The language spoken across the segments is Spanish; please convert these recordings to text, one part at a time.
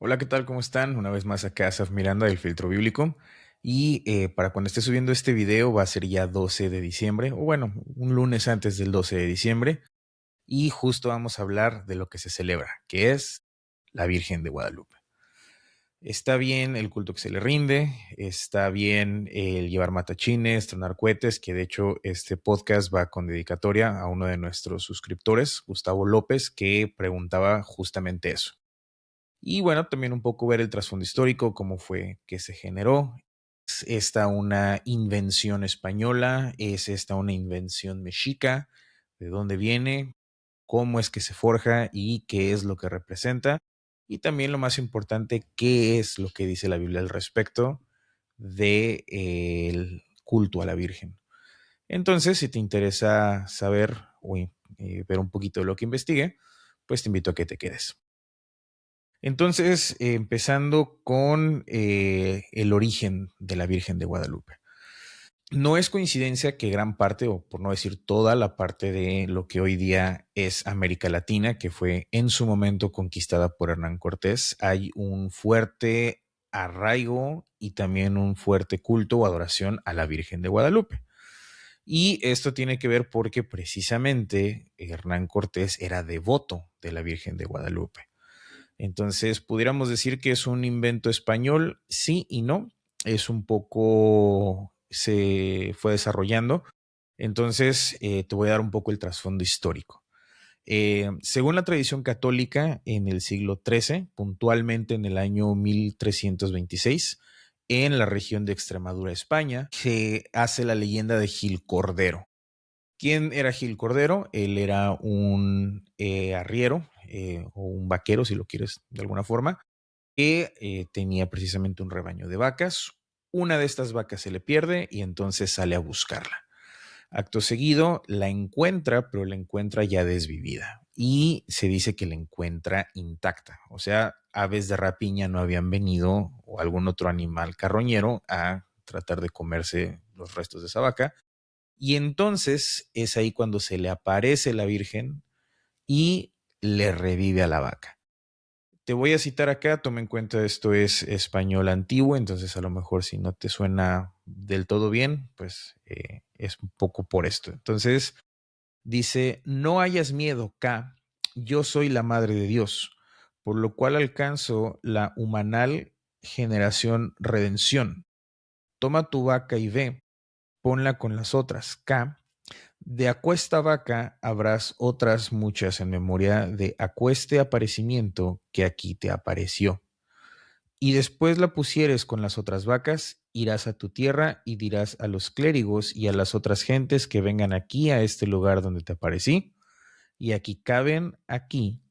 Hola, ¿qué tal? ¿Cómo están? Una vez más acá, Asaf Miranda del Filtro Bíblico. Y para cuando esté subiendo este video va a ser ya 12 de diciembre, o bueno, un lunes antes del 12 de diciembre. Y justo vamos a hablar de lo que se celebra, que es la Virgen de Guadalupe. Está bien el culto que se le rinde, está bien el llevar matachines, tronar cohetes, que de hecho este podcast va con dedicatoria a uno de nuestros suscriptores, Gustavo López, que preguntaba justamente eso. Y bueno, también un poco ver el trasfondo histórico, cómo fue que se generó. ¿Es esta una invención española? ¿Es esta una invención mexica? ¿De dónde viene? ¿Cómo es que se forja y qué es lo que representa? Y también lo más importante, qué es lo que dice la Biblia al respecto del culto a la Virgen. Entonces, si te interesa saber o ver un poquito de lo que investigue, pues te invito a que te quedes. Entonces, empezando con el origen de la Virgen de Guadalupe. No es coincidencia que gran parte, o por no decir toda la parte de lo que hoy día es América Latina, que fue en su momento conquistada por Hernán Cortés, hay un fuerte arraigo y también un fuerte culto o adoración a la Virgen de Guadalupe. Y esto tiene que ver porque precisamente Hernán Cortés era devoto de la Virgen de Guadalupe. Entonces, pudiéramos decir que es un invento español, sí y no. Es un poco, se fue desarrollando. Entonces, te voy a dar un poco el trasfondo histórico. Según la tradición católica, en el siglo XIII, puntualmente en el año 1326, en la región de Extremadura, España, se hace la leyenda de Gil Cordero. ¿Quién era Gil Cordero? Él era un arriero o un vaquero, si lo quieres de alguna forma, que tenía precisamente un rebaño de vacas. Una de estas vacas se le pierde y entonces sale a buscarla. Acto seguido la encuentra, pero la encuentra ya desvivida. Y se dice que la encuentra intacta. O sea, aves de rapiña no habían venido o algún otro animal carroñero a tratar de comerse los restos de esa vaca. Y entonces es ahí cuando se le aparece la Virgen y le revive a la vaca. Te voy a citar acá, toma en cuenta esto es español antiguo, entonces a lo mejor si no te suena del todo bien, pues es un poco por esto. Entonces dice, no hayas miedo, K, yo soy la Madre de Dios, por lo cual alcanzo la humanal generación redención. Toma tu vaca y ve, ponla con las otras, K. De acuesta vaca habrás otras muchas en memoria de acueste aparecimiento que aquí te apareció. Y después la pusieres con las otras vacas, irás a tu tierra y dirás a los clérigos y a las otras gentes que vengan aquí a este lugar donde te aparecí, y aquí caben aquí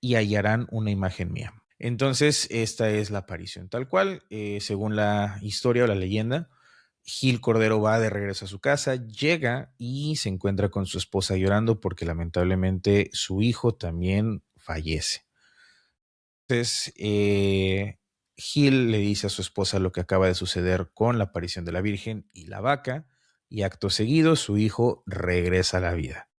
y hallarán una imagen mía. Entonces, esta es la aparición tal cual, según la historia o la leyenda. Gil Cordero va de regreso a su casa, llega y se encuentra con su esposa llorando porque lamentablemente su hijo también fallece. Entonces, Gil le dice a su esposa lo que acaba de suceder con la aparición de la Virgen y la vaca, y acto seguido su hijo regresa a la vida.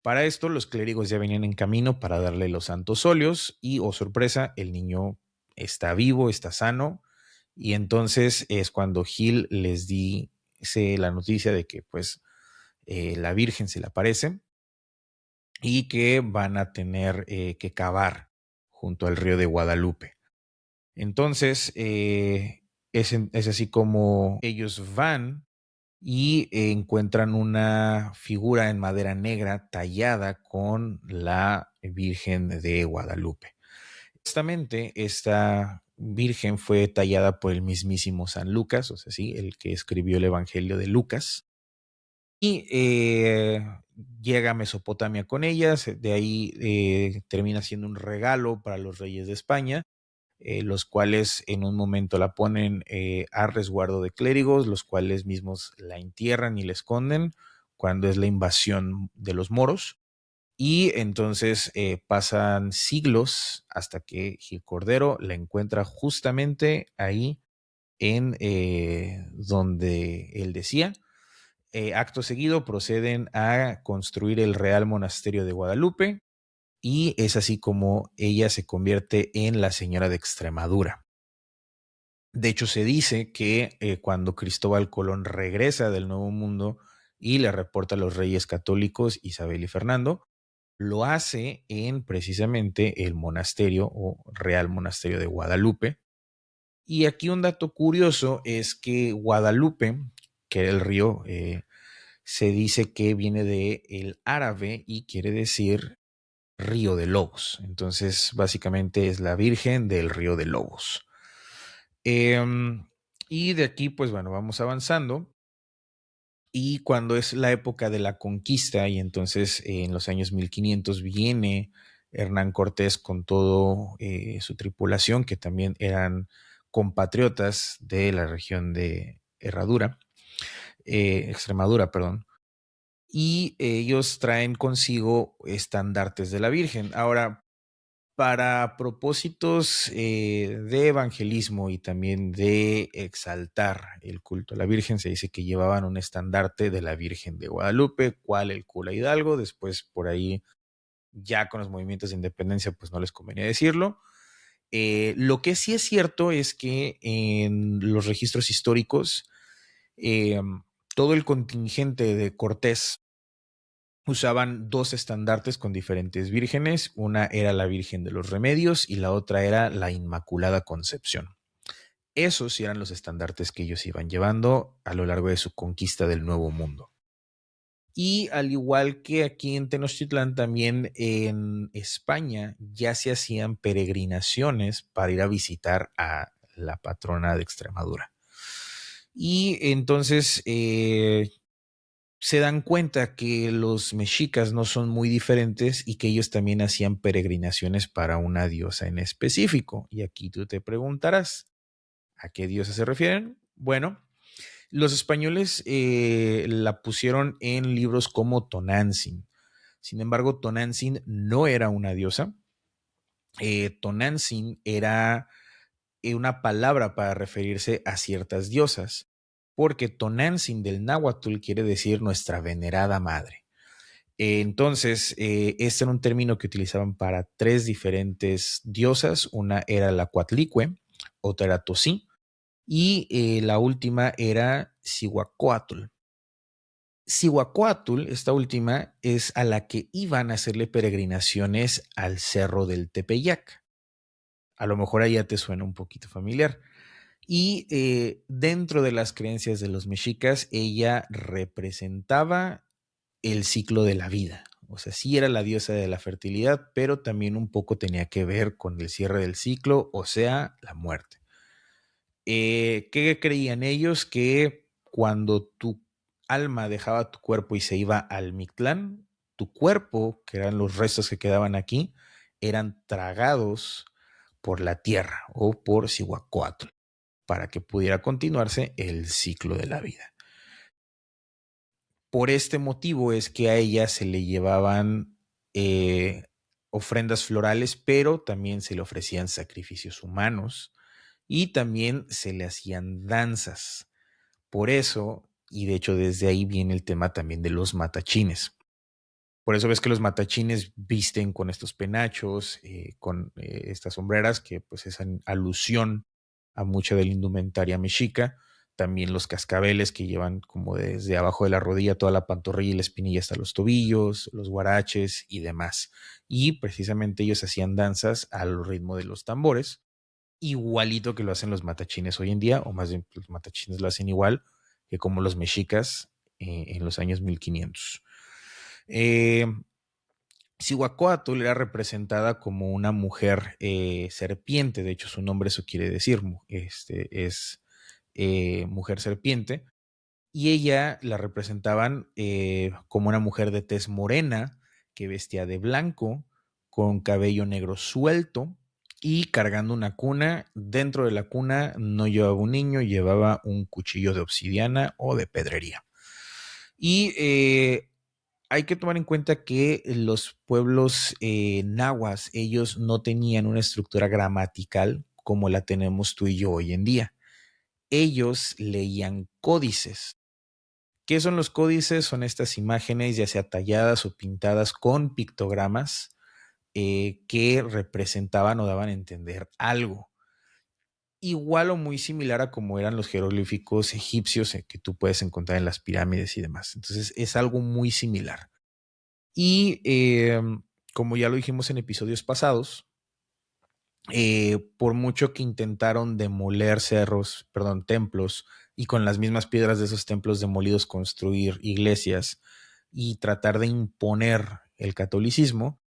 Para esto, los clérigos ya venían en camino para darle los santos óleos y, oh sorpresa, el niño está vivo, está sano, y entonces es cuando Gil les dice la noticia de que pues la Virgen se le aparece y que van a tener que cavar junto al río de Guadalupe. Entonces, es así como ellos van y encuentran una figura en madera negra tallada con la Virgen de Guadalupe. Justamente esta Virgen fue tallada por el mismísimo San Lucas, o sea, sí, el que escribió el Evangelio de Lucas, y llega a Mesopotamia con ellas, de ahí termina siendo un regalo para los reyes de España, los cuales en un momento la ponen a resguardo de clérigos, los cuales mismos la entierran y la esconden cuando es la invasión de los moros. Y entonces pasan siglos hasta que Gil Cordero la encuentra justamente ahí en donde él decía. Acto seguido proceden a construir el Real Monasterio de Guadalupe y es así como ella se convierte en la Señora de Extremadura. De hecho, se dice que cuando Cristóbal Colón regresa del Nuevo Mundo y le reporta a los reyes católicos Isabel y Fernando, lo hace en precisamente el monasterio o Real Monasterio de Guadalupe. Y aquí un dato curioso es que Guadalupe, que era el río, se dice que viene de el árabe y quiere decir río de lobos. Entonces, básicamente es la Virgen del río de lobos. Y de aquí, pues bueno, vamos avanzando. Y cuando es la época de la conquista, y entonces en los años 1500 viene Hernán Cortés con todo su tripulación, que también eran compatriotas de la región de Extremadura, perdón, y ellos traen consigo estandartes de la Virgen. Ahora, para propósitos de evangelismo y también de exaltar el culto a la Virgen, se dice que llevaban un estandarte de la Virgen de Guadalupe, cual el cura Hidalgo. Después, por ahí, ya con los movimientos de independencia, pues no les convenía decirlo. Lo que sí es cierto es que en los registros históricos, eh, todo el contingente de Cortés usaban dos estandartes con diferentes vírgenes. Una era la Virgen de los Remedios y la otra era la Inmaculada Concepción. Esos sí eran los estandartes que ellos iban llevando a lo largo de su conquista del Nuevo Mundo. Y al igual que aquí en Tenochtitlán, también en España ya se hacían peregrinaciones para ir a visitar a la patrona de Extremadura. Y entonces se dan cuenta que los mexicas no son muy diferentes y que ellos también hacían peregrinaciones para una diosa en específico. Y aquí tú te preguntarás, ¿a qué diosa se refieren? Bueno, los españoles la pusieron en libros como Tonantzin. Sin embargo, Tonantzin no era una diosa. Tonantzin era una palabra para referirse a ciertas diosas, porque Tonantzin del náhuatl quiere decir nuestra venerada madre. Entonces, este era un término que utilizaban para tres diferentes diosas. Una era la Coatlicue, otra era Tosí y la última era Cihuacóatl. Cihuacóatl, esta última, es a la que iban a hacerle peregrinaciones al cerro del Tepeyac. A lo mejor ahí ya te suena un poquito familiar. Y dentro de las creencias de los mexicas, ella representaba el ciclo de la vida. O sea, sí era la diosa de la fertilidad, pero también un poco tenía que ver con el cierre del ciclo, o sea, la muerte. ¿Qué creían ellos? Que cuando tu alma dejaba tu cuerpo y se iba al Mictlán, tu cuerpo, que eran los restos que quedaban aquí, eran tragados por la tierra o por Cihuacóatl para que pudiera continuarse el ciclo de la vida. Por este motivo es que a ella se le llevaban ofrendas florales, pero también se le ofrecían sacrificios humanos y también se le hacían danzas. Por eso, y de hecho desde ahí viene el tema también de los matachines. Por eso ves que los matachines visten con estos penachos, con estas sombreras, que pues es en alusión a mucha de la indumentaria mexica. También los cascabeles que llevan como desde abajo de la rodilla toda la pantorrilla y la espinilla hasta los tobillos, los guaraches y demás. Y precisamente ellos hacían danzas al ritmo de los tambores, igualito que lo hacen los matachines hoy en día, o más bien los matachines lo hacen igual que como los mexicas en los años 1500. Eh, Cihuacóatl era representada como una mujer serpiente, de hecho su nombre eso quiere decir, es mujer serpiente, y ella la representaban como una mujer de tez morena que vestía de blanco, con cabello negro suelto y cargando una cuna. Dentro de la cuna no llevaba un niño, llevaba un cuchillo de obsidiana o de pedrería. Y hay que tomar en cuenta que los pueblos nahuas, ellos no tenían una estructura gramatical como la tenemos tú y yo hoy en día. Ellos leían códices. ¿Qué son los códices? Son estas imágenes, ya sea talladas o pintadas con pictogramas, que representaban o daban a entender algo. Igual o muy similar a como eran los jeroglíficos egipcios que tú puedes encontrar en las pirámides y demás. Entonces es algo muy similar. Y como ya lo dijimos en episodios pasados, por mucho que intentaron demoler cerros, perdón, templos, y con las mismas piedras de esos templos demolidos construir iglesias y tratar de imponer el catolicismo,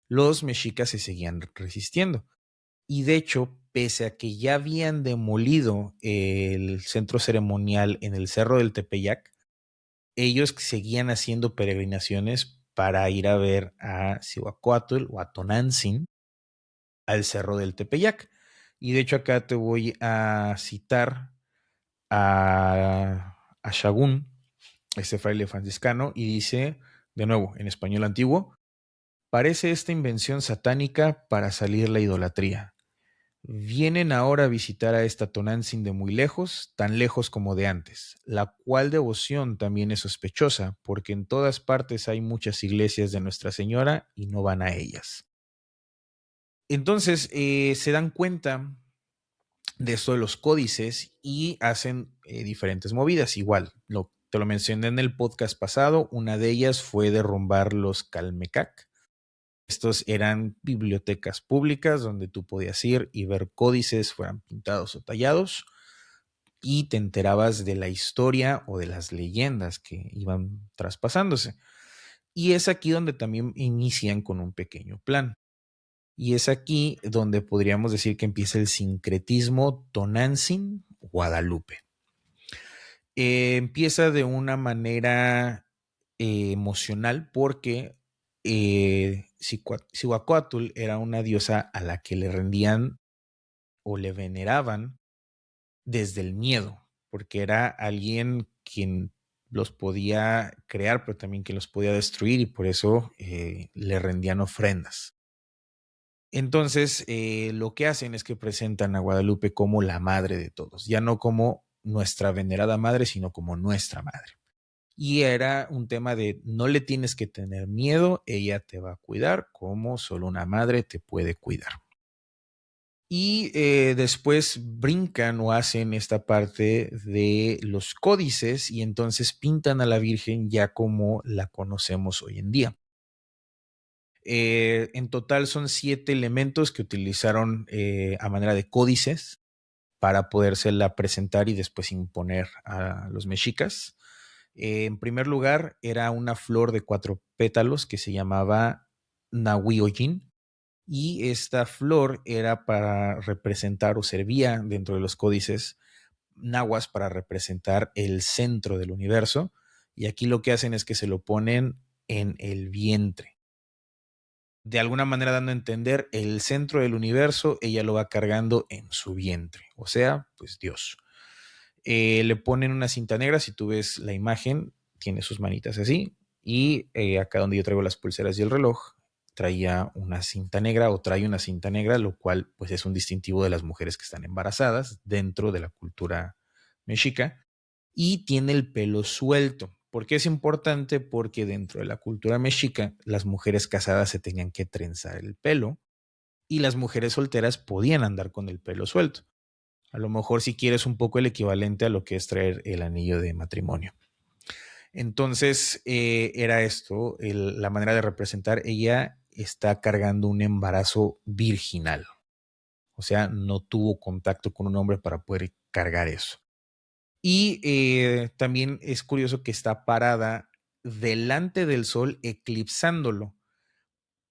los mexicas se seguían resistiendo. Y de hecho, pese a que ya habían demolido el centro ceremonial en el Cerro del Tepeyac, ellos seguían haciendo peregrinaciones para ir a ver a Cihuacóatl o a Tonantzin al Cerro del Tepeyac. Y de hecho acá te voy a citar a Shagún, este fraile franciscano, y dice, de nuevo, en español antiguo, parece esta invención satánica para salir la idolatría. Vienen ahora a visitar a esta Tonantzin de muy lejos, tan lejos como de antes, la cual devoción también es sospechosa, porque en todas partes hay muchas iglesias de Nuestra Señora y no van a ellas. Entonces se dan cuenta de esto de los códices y hacen diferentes movidas. Igual, te lo mencioné en el podcast pasado, una de ellas fue derrumbar los Calmecac. Estos eran bibliotecas públicas donde tú podías ir y ver códices, fueran pintados o tallados, y te enterabas de la historia o de las leyendas que iban traspasándose. Y es aquí donde también inician con un pequeño plan. Y es aquí donde podríamos decir que empieza el sincretismo Tonantzin-Guadalupe. Empieza de una manera emocional porque Cihuacóatl era una diosa a la que le rendían o le veneraban desde el miedo, porque era alguien quien los podía crear, pero también que los podía destruir, y por eso le rendían ofrendas. Entonces, lo que hacen es que presentan a Guadalupe como la madre de todos, ya no como nuestra venerada madre, sino como nuestra madre. Y era un tema de no le tienes que tener miedo, ella te va a cuidar como solo una madre te puede cuidar. Y después brincan o hacen esta parte de los códices y entonces pintan a la Virgen ya como la conocemos hoy en día. En total son 7 elementos que utilizaron a manera de códices para podérsela presentar y después imponer a los mexicas. En primer lugar, era una flor de 4 pétalos que se llamaba Nahuioyin, y esta flor era para representar o servía dentro de los códices nahuas para representar el centro del universo. Y aquí lo que hacen es que se lo ponen en el vientre, de alguna manera dando a entender el centro del universo, ella lo va cargando en su vientre, o sea, pues Dios. Le ponen una cinta negra, si tú ves la imagen, tiene sus manitas así, y acá donde yo traigo las pulseras y el reloj, traía una cinta negra o trae una cinta negra, lo cual pues es un distintivo de las mujeres que están embarazadas dentro de la cultura mexica, y tiene el pelo suelto. ¿Por qué es importante? Porque dentro de la cultura mexica, las mujeres casadas se tenían que trenzar el pelo y las mujeres solteras podían andar con el pelo suelto. A lo mejor si quieres un poco el equivalente a lo que es traer el anillo de matrimonio. Entonces era esto, la manera de representar, ella está cargando un embarazo virginal. O sea, no tuvo contacto con un hombre para poder cargar eso. Y también es curioso que está parada delante del sol, eclipsándolo.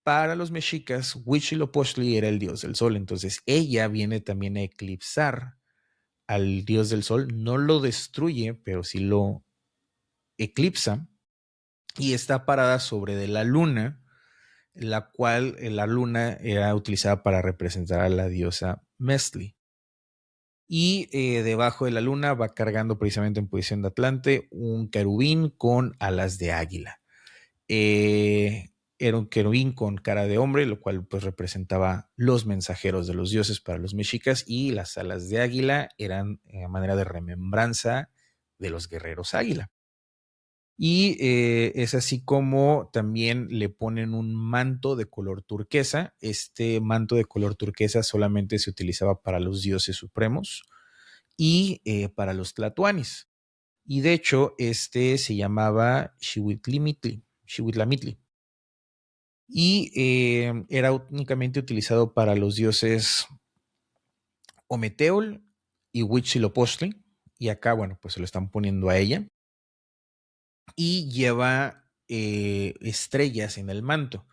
Para los mexicas, Huitzilopochtli era el dios del sol, entonces ella viene también a eclipsar al dios del sol, no lo destruye, pero sí lo eclipsa, y está parada sobre de la luna, la cual la luna era utilizada para representar a la diosa Mestli. Y debajo de la luna va cargando precisamente en posición de Atlante un querubín con alas de águila. Era un querubín con cara de hombre, lo cual pues representaba los mensajeros de los dioses para los mexicas, y las alas de águila eran a manera de remembranza de los guerreros águila. Y es así como también le ponen un manto de color turquesa. Este manto de color turquesa solamente se utilizaba para los dioses supremos y para los tlatoanis. Y de hecho, este se llamaba Xihuitlamitli. Y era únicamente utilizado para los dioses Ometeotl y Huitzilopochtli. Y acá, bueno, pues se lo están poniendo a ella. Y lleva estrellas en el manto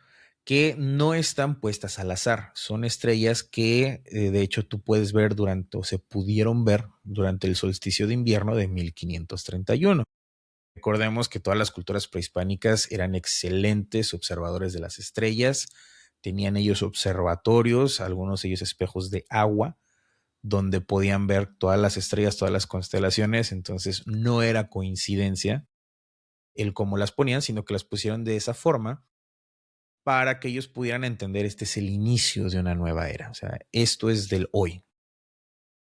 que no están puestas al azar. Son estrellas que de hecho tú puedes ver durante, o se pudieron ver durante el solsticio de invierno de 1531. Recordemos que todas las culturas prehispánicas eran excelentes observadores de las estrellas, tenían ellos observatorios, algunos de ellos espejos de agua, donde podían ver todas las estrellas, todas las constelaciones, entonces no era coincidencia el cómo las ponían, sino que las pusieron de esa forma para que ellos pudieran entender este es el inicio de una nueva era, o sea, esto es del hoy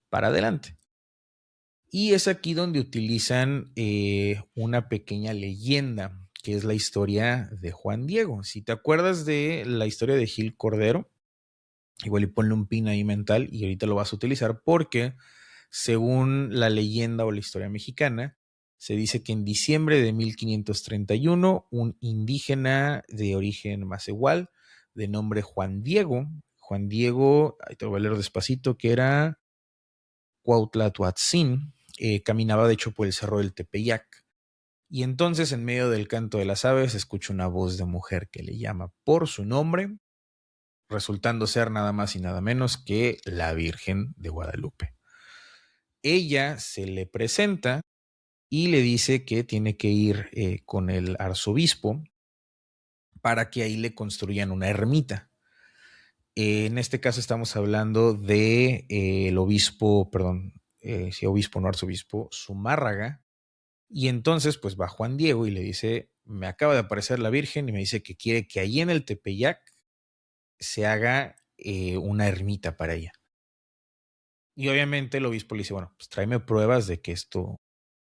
para adelante. Y es aquí donde utilizan una pequeña leyenda, que es la historia de Juan Diego. Si te acuerdas de la historia de Gil Cordero, igual y ponle un pin ahí mental y ahorita lo vas a utilizar porque según la leyenda o la historia mexicana, se dice que en diciembre de 1531 un indígena de origen macehual de nombre Juan Diego, ahí te lo voy a leer despacito, que era Cuautlatoatzin, caminaba de hecho por el cerro del Tepeyac. Y entonces en medio del canto de las aves escucha una voz de mujer que le llama por su nombre, resultando ser nada más y nada menos que la Virgen de Guadalupe. Ella se le presenta y le dice que tiene que ir con el arzobispo para que ahí le construyan una ermita. En este caso estamos hablando de el obispo, perdón, sí, obispo, no arzobispo, Zumárraga. Y entonces pues va Juan Diego y le dice, me acaba de aparecer la Virgen y me dice que quiere que ahí en el Tepeyac se haga una ermita para ella. Y obviamente el obispo le dice, bueno, pues tráeme pruebas de que esto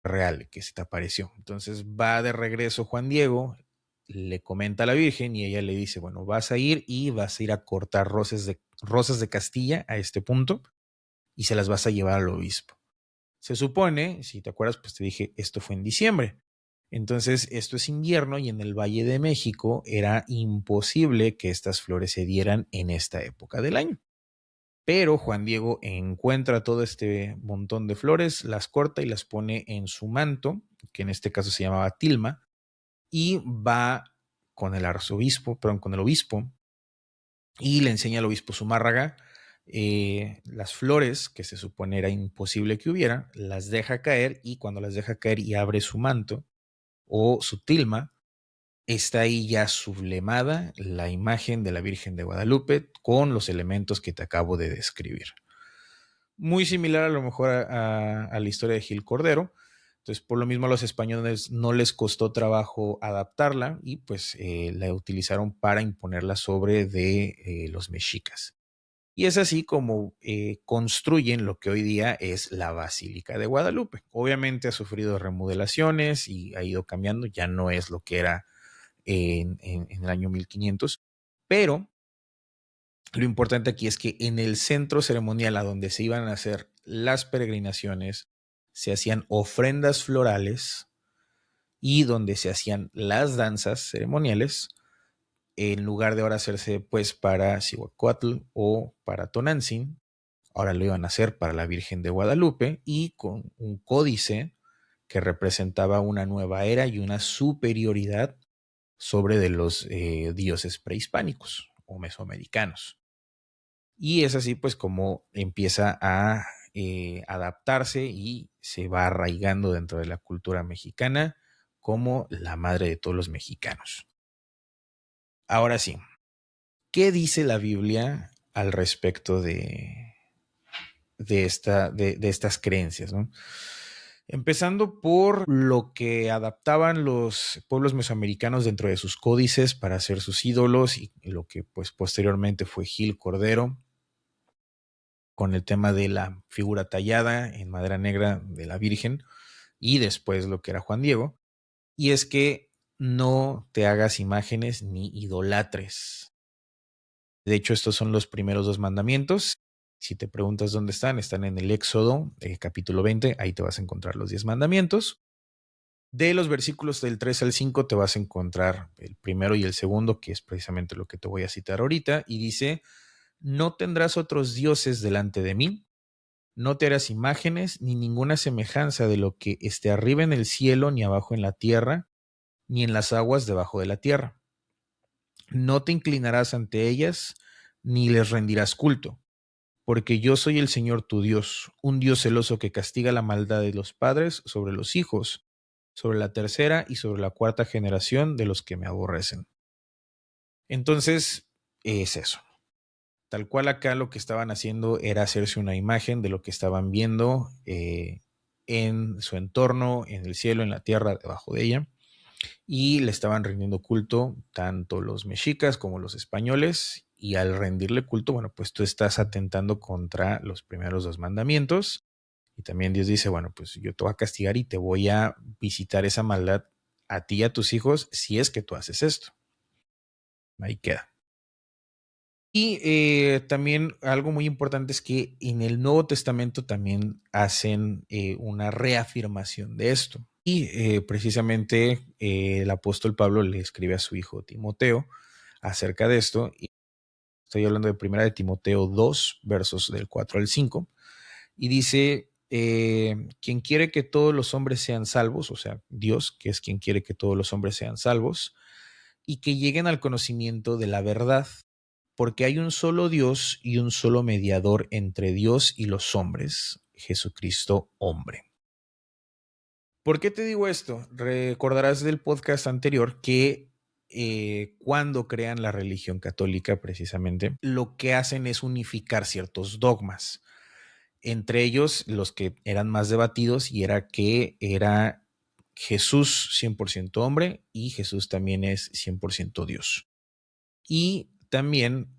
es real, que se te apareció. Entonces va de regreso Juan Diego, le comenta a la Virgen y ella le dice, bueno, vas a ir y vas a ir a cortar rosas de Castilla a este punto y se las vas a llevar al obispo. Se supone, si te acuerdas, pues te dije, esto fue en diciembre. Entonces, esto es invierno y en el Valle de México era imposible que estas flores se dieran en esta época del año. Pero Juan Diego encuentra todo este montón de flores, las corta y las pone en su manto, que en este caso se llamaba tilma, y va con el arzobispo, perdón, con el obispo, y le enseña al obispo Zumárraga las flores que se supone era imposible que hubiera, las deja caer y cuando las deja caer y abre su manto o su tilma, está ahí ya sublemada la imagen de la Virgen de Guadalupe con los elementos que te acabo de describir. Muy similar a lo mejor a la historia de Gil Cordero. Entonces, por lo mismo a los españoles no les costó trabajo adaptarla y pues la utilizaron para imponerla sobre de los mexicas. Y es así como construyen lo que hoy día es la Basílica de Guadalupe. Obviamente ha sufrido remodelaciones y ha ido cambiando, ya no es lo que era en el año 1500, pero lo importante aquí es que en el centro ceremonial a donde se iban a hacer las peregrinaciones, se hacían ofrendas florales y donde se hacían las danzas ceremoniales, en lugar de ahora hacerse pues para Cihuacóatl o para Tonantzin, ahora lo iban a hacer para la Virgen de Guadalupe y con un códice que representaba una nueva era y una superioridad sobre de los dioses prehispánicos o mesoamericanos. Y es así pues como empieza a adaptarse y se va arraigando dentro de la cultura mexicana como la madre de todos los mexicanos. Ahora sí, ¿qué dice la Biblia al respecto de estas creencias? ¿No? Empezando por lo que adaptaban los pueblos mesoamericanos dentro de sus códices para hacer sus ídolos y lo que pues posteriormente fue Gil Cordero con el tema de la figura tallada en madera negra de la Virgen y después lo que era Juan Diego. y es que no te hagas imágenes ni idolatres. De hecho, estos son los primeros dos mandamientos. Si te preguntas dónde están en el Éxodo, capítulo 20, ahí te vas a encontrar los 10 mandamientos. De los versículos del 3 al 5 te vas a encontrar el primero y el segundo, que es precisamente lo que te voy a citar ahorita, y dice, no tendrás otros dioses delante de mí, no te harás imágenes ni ninguna semejanza de lo que esté arriba en el cielo, ni abajo en la tierra, ni en las aguas debajo de la tierra. No te inclinarás ante ellas, ni les rendirás culto, porque yo soy el Señor tu Dios, un Dios celoso que castiga la maldad de los padres sobre los hijos, sobre la tercera y sobre la cuarta generación de los que me aborrecen. Entonces, es eso. Tal cual acá lo que estaban haciendo era hacerse una imagen de lo que estaban viendo en su entorno, en el cielo, en la tierra, debajo de ella, y le estaban rindiendo culto tanto los mexicas como los españoles, y al rendirle culto, bueno, pues tú estás atentando contra los primeros dos mandamientos, y también Dios dice, bueno, pues yo te voy a castigar y te voy a visitar esa maldad a ti y a tus hijos si es que tú haces esto. Ahí queda. Y también algo muy importante es que en el Nuevo Testamento también hacen una reafirmación de esto. Y precisamente el apóstol Pablo le escribe a su hijo Timoteo acerca de esto. Y estoy hablando de primera de Timoteo 2, versos del 4 al 5. Y dice, quien quiere que todos los hombres sean salvos, o sea, Dios, que es quien quiere que todos los hombres sean salvos, y que lleguen al conocimiento de la verdad, porque hay un solo Dios y un solo mediador entre Dios y los hombres, Jesucristo hombre. ¿Por qué te digo esto? Recordarás del podcast anterior que cuando crean la religión católica, precisamente, lo que hacen es unificar ciertos dogmas. Entre ellos, los que eran más debatidos, y era que era Jesús 100% hombre y Jesús también es 100% Dios. Y también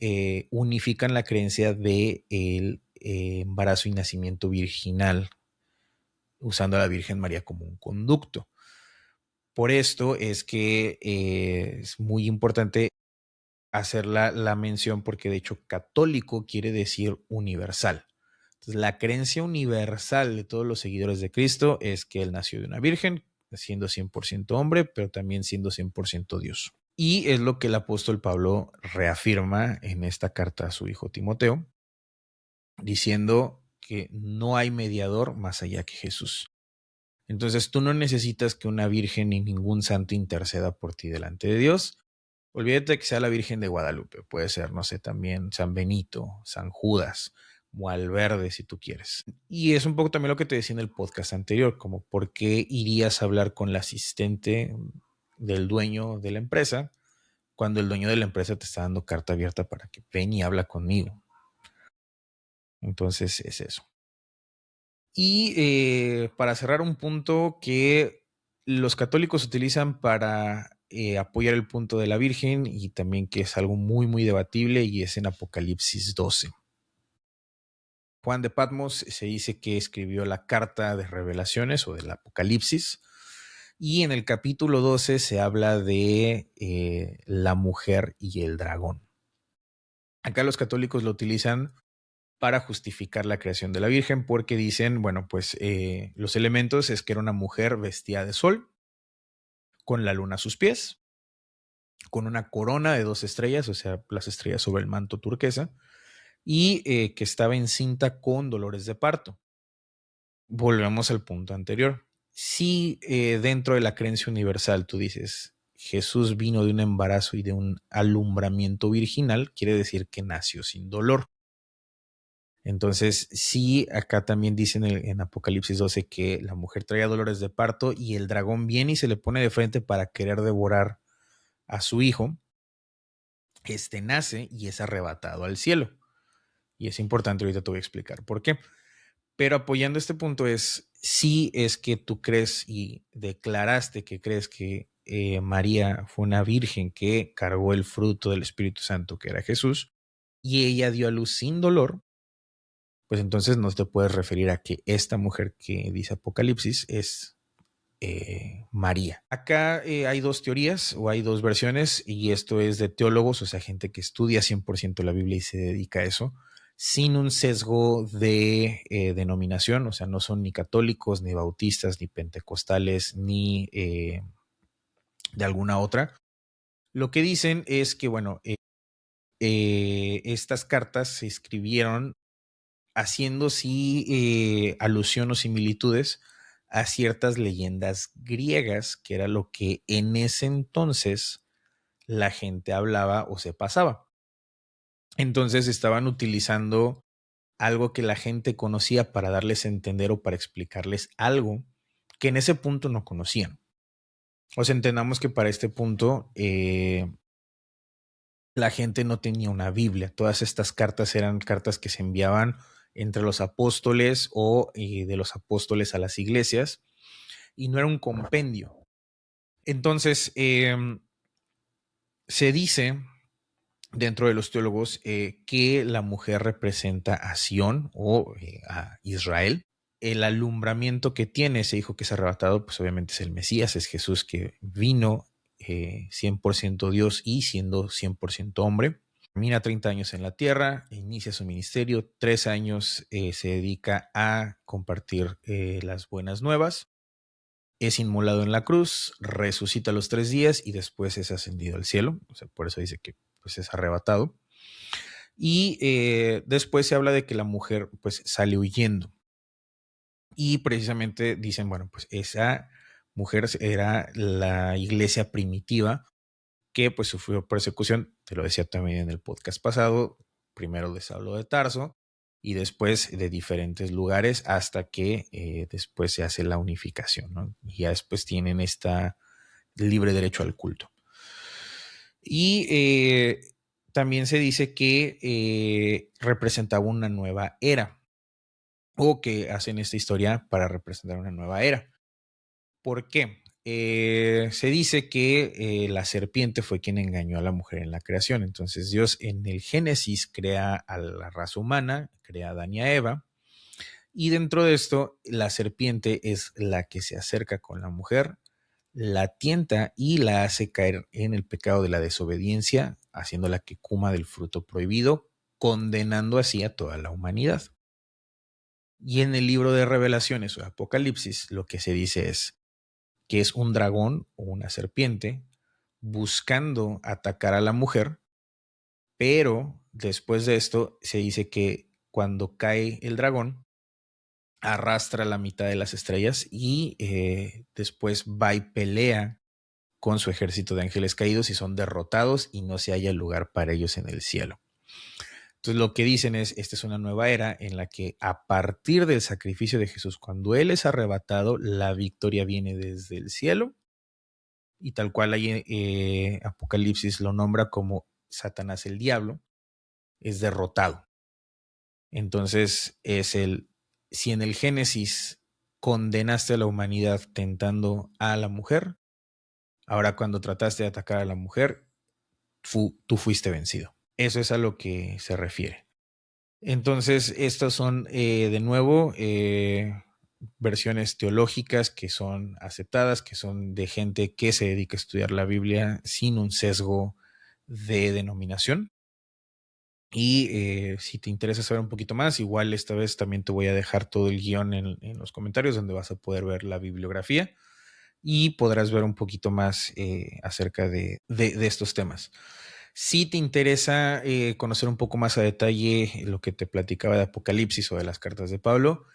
unifican la creencia de el embarazo y nacimiento virginal, usando a la Virgen María como un conducto. Por esto es que es muy importante hacer la mención, porque de hecho católico quiere decir universal. Entonces, la creencia universal de todos los seguidores de Cristo es que Él nació de una virgen, siendo 100% hombre, pero también siendo 100% Dios. Y es lo que el apóstol Pablo reafirma en esta carta a su hijo Timoteo, diciendo que no hay mediador más allá que Jesús. Entonces tú no necesitas que una virgen ni ningún santo interceda por ti delante de Dios. Olvídate que sea la Virgen de Guadalupe. Puede ser, no sé, también San Benito, San Judas, Valverde, si tú quieres. Y es un poco también lo que te decía en el podcast anterior, como por qué irías a hablar con la asistente del dueño de la empresa cuando el dueño de la empresa te está dando carta abierta para que ven y habla conmigo. Entonces es eso. Y para cerrar, un punto que los católicos utilizan para apoyar el punto de la Virgen, y también que es algo muy, muy debatible, y es en Apocalipsis 12. Juan de Patmos se dice que escribió la carta de revelaciones o del Apocalipsis, y en el capítulo 12 se habla de la mujer y el dragón. Acá los católicos lo utilizan para justificar la creación de la Virgen, porque dicen, bueno, pues los elementos es que era una mujer vestida de sol, con la luna a sus pies, con una corona de 2 estrellas, o sea, las estrellas sobre el manto turquesa, y que estaba encinta con dolores de parto. Volvemos al punto anterior. Si dentro de la creencia universal tú dices, Jesús vino de un embarazo y de un alumbramiento virginal, quiere decir que nació sin dolor. Entonces, sí, acá también dicen en Apocalipsis 12 que la mujer traía dolores de parto y el dragón viene y se le pone de frente para querer devorar a su hijo. Este nace y es arrebatado al cielo. Y es importante, ahorita te voy a explicar por qué. Pero apoyando este punto es, si es que tú crees y declaraste que crees que María fue una virgen que cargó el fruto del Espíritu Santo, que era Jesús, y ella dio a luz sin dolor, pues entonces no te puedes referir a que esta mujer que dice Apocalipsis es María. Acá hay dos teorías o hay dos versiones y esto es de teólogos, o sea, gente que estudia 100% la Biblia y se dedica a eso, sin un sesgo de denominación, o sea, no son ni católicos, ni bautistas, ni pentecostales, ni de alguna otra. Lo que dicen es que, bueno, estas cartas se escribieron haciendo sí alusión o similitudes a ciertas leyendas griegas, que era lo que en ese entonces la gente hablaba o se pasaba. Entonces estaban utilizando algo que la gente conocía para darles a entender o para explicarles algo que en ese punto no conocían. O sea, entendamos que para este punto la gente no tenía una Biblia. Todas estas cartas eran cartas que se enviaban entre los apóstoles o de los apóstoles a las iglesias y no era un compendio. Entonces, se dice dentro de los teólogos que la mujer representa a Sión o a Israel. El alumbramiento que tiene ese hijo que es arrebatado, pues obviamente es el Mesías, es Jesús que vino 100% Dios y siendo 100% hombre. Termina 30 años en la tierra, inicia su ministerio, 3 años se dedica a compartir las buenas nuevas, es inmolado en la cruz, resucita a los 3 días y después es ascendido al cielo, o sea, por eso dice que pues, es arrebatado. Y después se habla de que la mujer pues sale huyendo. Y precisamente dicen, bueno, pues esa mujer era la iglesia primitiva que pues sufrió persecución, te lo decía también en el podcast pasado, primero de Saulo de Tarso y después de diferentes lugares hasta que después se hace la unificación, ¿no? Y ya después tienen esta libre derecho al culto. Y también se dice que representaba una nueva era o que hacen esta historia para representar una nueva era. ¿Por qué? Se dice que la serpiente fue quien engañó a la mujer en la creación. Entonces Dios en el Génesis crea a la raza humana, crea a Adán y a Eva, y dentro de esto la serpiente es la que se acerca con la mujer, la tienta y la hace caer en el pecado de la desobediencia, haciéndola que coma del fruto prohibido, condenando así a toda la humanidad. Y en el libro de Revelaciones o Apocalipsis lo que se dice es que es un dragón o una serpiente buscando atacar a la mujer, pero después de esto se dice que cuando cae el dragón arrastra la mitad de las estrellas y después va y pelea con su ejército de ángeles caídos y son derrotados y no se halla lugar para ellos en el cielo. Entonces lo que dicen es, esta es una nueva era en la que a partir del sacrificio de Jesús, cuando Él es arrebatado, la victoria viene desde el cielo y tal cual ahí Apocalipsis lo nombra como Satanás el diablo, es derrotado. Entonces es si en el Génesis condenaste a la humanidad tentando a la mujer, ahora cuando trataste de atacar a la mujer, tú fuiste vencido. Eso es a lo que se refiere. Entonces, estas son de nuevo versiones teológicas que son aceptadas, que son de gente que se dedica a estudiar la Biblia sin un sesgo de denominación. Y si te interesa saber un poquito más, igual esta vez también te voy a dejar todo el guión en los comentarios donde vas a poder ver la bibliografía y podrás ver un poquito más acerca de estos temas. Si te interesa conocer un poco más a detalle lo que te platicaba de Apocalipsis o de las cartas de Pablo,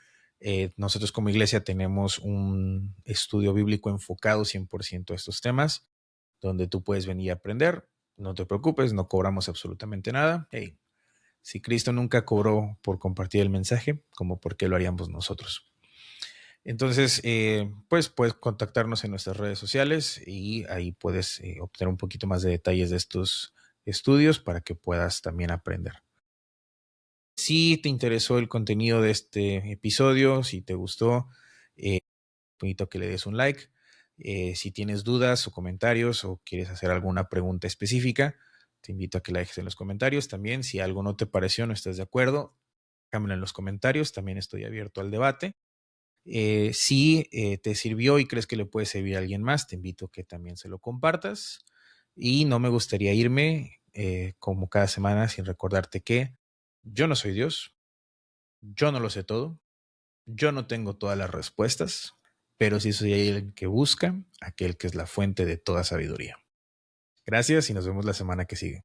nosotros como iglesia tenemos un estudio bíblico enfocado 100% a estos temas, donde tú puedes venir a aprender. No te preocupes, no cobramos absolutamente nada. Hey, si Cristo nunca cobró por compartir el mensaje, ¿cómo por qué lo haríamos nosotros? Entonces, pues puedes contactarnos en nuestras redes sociales y ahí puedes obtener un poquito más de detalles de estos estudios para que puedas también aprender. Si te interesó el contenido de este episodio, si te gustó, te invito a que le des un like. Si tienes dudas o comentarios o quieres hacer alguna pregunta específica, te invito a que la dejes en los comentarios. También, si algo no te pareció, no estás de acuerdo, déjamelo en los comentarios. También estoy abierto al debate. Si te sirvió y crees que le puede servir a alguien más, te invito a que también se lo compartas. Y no me gustaría irme como cada semana sin recordarte que yo no soy Dios, yo no lo sé todo, yo no tengo todas las respuestas, pero sí soy el que busca, aquel que es la fuente de toda sabiduría. Gracias y nos vemos la semana que sigue.